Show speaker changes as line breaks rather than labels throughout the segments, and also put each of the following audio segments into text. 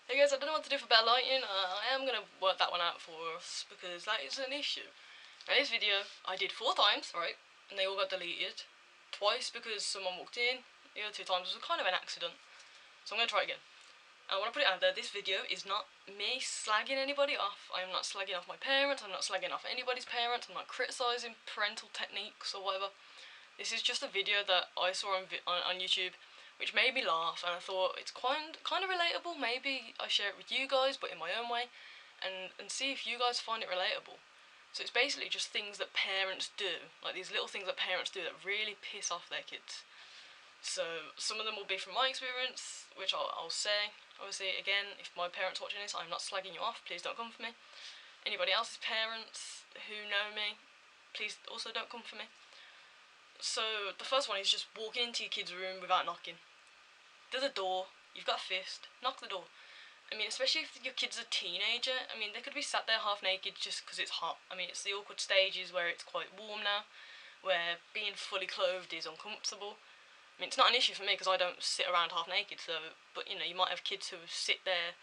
Hey guys, I don't know what to do for better lighting. I am going to work that one out for us because that is an issue. Now this video I did 4 times, right, and they all got deleted. Twice because someone walked in, the other 2 times was kind of an accident. So I'm going to try it again. I want to put it out there, this video is not me slagging anybody off. I am not slagging off my parents, I'm not slagging off anybody's parents, I'm not criticising parental techniques or whatever. This is just a video that I saw on YouTube which made me laugh, and I thought it's kind of relatable. Maybe I share it with you guys, but in my own way, and see if you guys find it relatable. So it's basically just things that parents do, like these little things that parents do that really piss off their kids. So some of them will be from my experience, which I'll say. Obviously, again, if my parents watching this, I'm not slagging you off. Please don't come for me. Anybody else's parents who know me, please also don't come for me. So the first one is just walking into your kid's room without knocking. There's a door, you've got a fist, knock the door. I mean, especially if your kid's a teenager, I mean, they could be sat there half naked just because it's hot. I mean, it's the awkward stages where it's quite warm now, where being fully clothed is uncomfortable. I mean, it's not an issue for me because I don't sit around half naked, so, but you know, you might have kids who sit there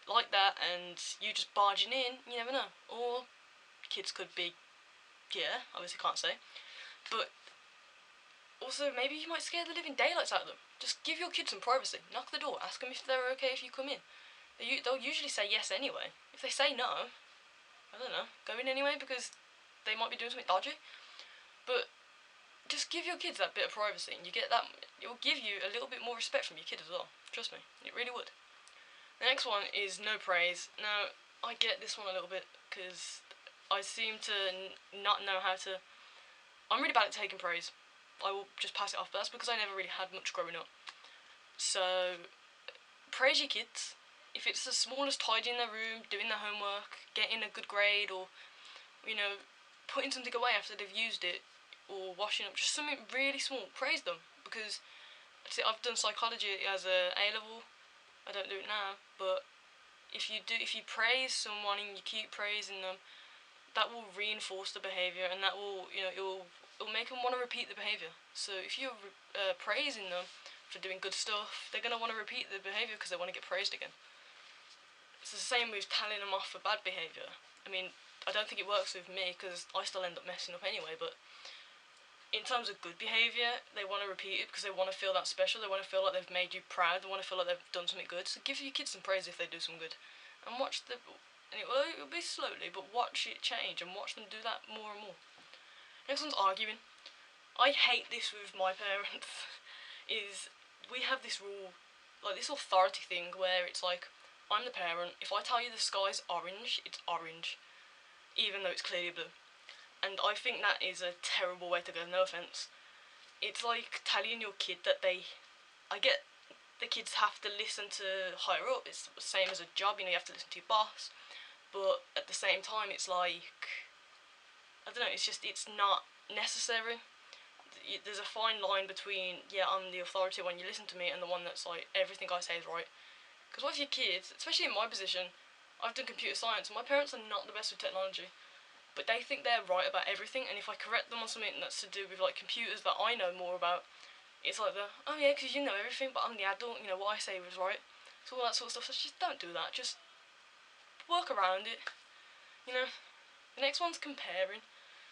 like that and you just barging in, you never know. Or kids could be, yeah, obviously can't say, but also maybe you might scare the living daylights out of them. Just give your kids some privacy. Knock the door. Ask them if they're okay if you come in. They'll usually say yes anyway. If they say no, I don't know, go in anyway because they might be doing something dodgy. But just give your kids that bit of privacy, and you get that. It will give you a little bit more respect from your kid as well. Trust me, it really would. The next one is no praise. Now I get this one a little bit because I seem to not know how to. I'm really bad at taking praise. I will just pass it off, but that's because I never really had much growing up. So, praise your kids. If it's as small as tidying their room, doing their homework, getting a good grade, or, you know, putting something away after they've used it, or washing up, just something really small, praise them. Because, see, I've done psychology as a A-level. I don't do it now, but if you praise someone and you keep praising them, that will reinforce the behaviour, and that will, you know, it'll make them want to repeat the behaviour. So if you're praising them for doing good stuff, they're going to want to repeat the behaviour because they want to get praised again. It's the same with telling them off for bad behaviour. I mean, I don't think it works with me because I still end up messing up anyway, but in terms of good behaviour, they want to repeat it because they want to feel that special, they want to feel like they've made you proud, they want to feel like they've done something good. So give your kids some praise if they do some good. And watch the... And it'll be slowly, but watch it change and watch them do that more and more. Next one's arguing. I hate this with my parents. Is we have this rule, like this authority thing, where it's like, I'm the parent. If I tell you the sky's orange, it's orange, even though it's clearly blue. And I think that is a terrible way to go. No offense. It's like telling your kid that I get the kids have to listen to higher up. It's the same as a job. You know, you have to listen to your boss. But at the same time, it's like, I don't know, it's not necessary. There's a fine line between, yeah, I'm the authority when you listen to me, and the one that's like, everything I say is right. Because what if your kids, especially in my position, I've done computer science, and my parents are not the best with technology, but they think they're right about everything, and if I correct them on something that's to do with like computers that I know more about, it's like oh yeah, because you know everything, but I'm the adult, you know, what I say was right. So all that sort of stuff, so just don't do that, just work around it, you know. The next one's comparing.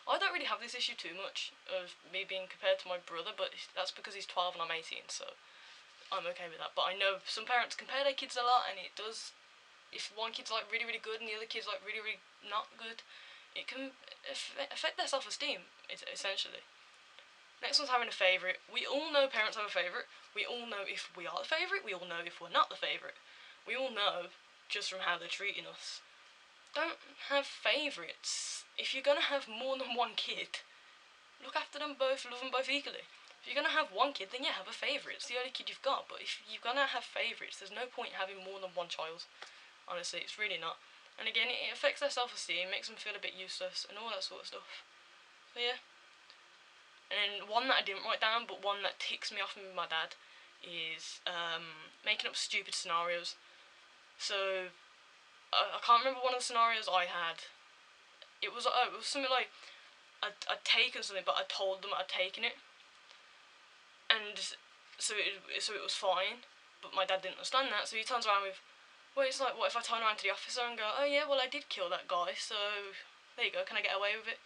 I don't really have this issue too much of me being compared to my brother, but that's because he's 12 and I'm 18, so I'm okay with that. But I know some parents compare their kids a lot, and it does, if one kid's like really, really good and the other kid's like really, really not good, it can affect their self-esteem, essentially. Next one's having a favourite. We all know parents have a favourite. We all know if we are the favourite. We all know if we're not the favourite. We all know just from how they're treating us. Don't have favourites. If you're going to have more than one kid, look after them both, love them both equally. If you're going to have one kid, then yeah, have a favourite. It's the only kid you've got. But if you're going to have favourites, there's no point having more than one child. Honestly, it's really not. And again, it affects their self-esteem, makes them feel a bit useless, and all that sort of stuff. So yeah. And then one that I didn't write down, but one that ticks me off with my dad, is making up stupid scenarios. So I can't remember one of the scenarios I had. It was something like I'd taken something, but I told them I'd taken it, and so it was fine. But my dad didn't understand that, so he turns around with, Well, it's like, what if I turn around to the officer and go, oh yeah, well I did kill that guy, so there you go, can I get away with it?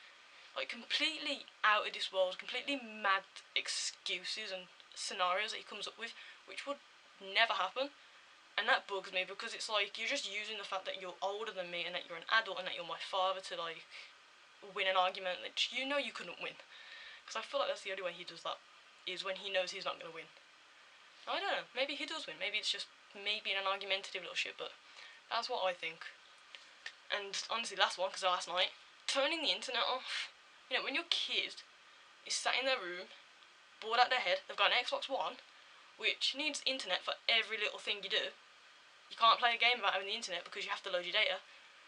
Like, completely out of this world, completely mad excuses and scenarios that he comes up with, which would never happen. And that bugs me, because it's like, you're just using the fact that you're older than me and that you're an adult and that you're my father to, like, win an argument that you know you couldn't win. Because I feel like that's the only way he does that, is when he knows he's not going to win. I don't know, maybe he does win, maybe it's just me being an argumentative little shit, but that's what I think. And honestly, last one, because last night, turning the internet off. You know, when your kid is sat in their room, bored out their head, they've got an Xbox One, which needs internet for every little thing you do. You can't play a game without having the internet because you have to load your data.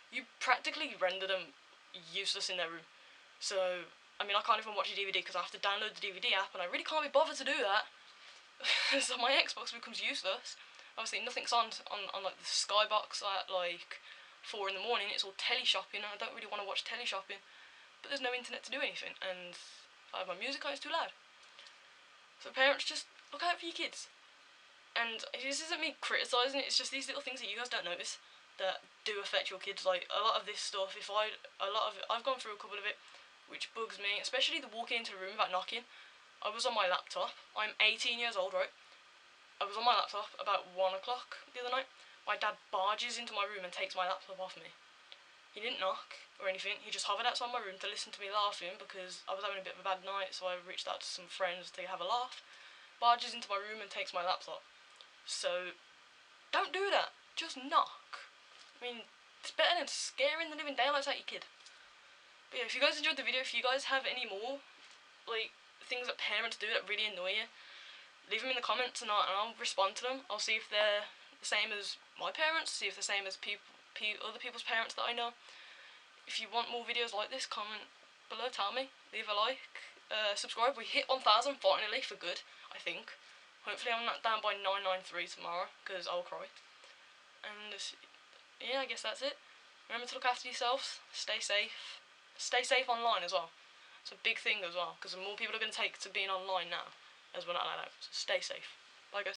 You practically render them useless in their room. So, I mean, I can't even watch a DVD because I have to download the DVD app, and I really can't be bothered to do that. So my Xbox becomes useless. Obviously, nothing's on like the Skybox at like 4 in the morning. It's all telly shopping, and I don't really want to watch telly shopping. But there's no internet to do anything, and if I have my music on, it's too loud. So parents, just look out for your kids. And this isn't me criticising it, it's just these little things that you guys don't notice that do affect your kids. Like, a lot of this stuff, I've gone through a couple of it, which bugs me, especially the walking into the room without knocking. I was on my laptop, I'm 18 years old, right? I was on my laptop about 1 o'clock the other night. My dad barges into my room and takes my laptop off me. He didn't knock or anything, he just hovered outside my room to listen to me laughing because I was having a bit of a bad night, so I reached out to some friends to have a laugh. Barges into my room and takes my laptop. So, don't do that. Just knock. I mean, it's better than scaring the living daylights out of your kid. But yeah, if you guys enjoyed the video, if you guys have any more, like, things that parents do that really annoy you, leave them in the comments and I'll respond to them. I'll see if they're the same as my parents, see if they're the same as other people's parents that I know. If you want more videos like this, comment below, tell me. Leave a like, subscribe. We hit 1,000 finally for good, I think. Hopefully I'm not down by 993 tomorrow, because I'll cry. And yeah, I guess that's it. Remember to look after yourselves, stay safe. Stay safe online as well. It's a big thing as well, because more people are going to take to being online now, as we're not allowed out. So stay safe.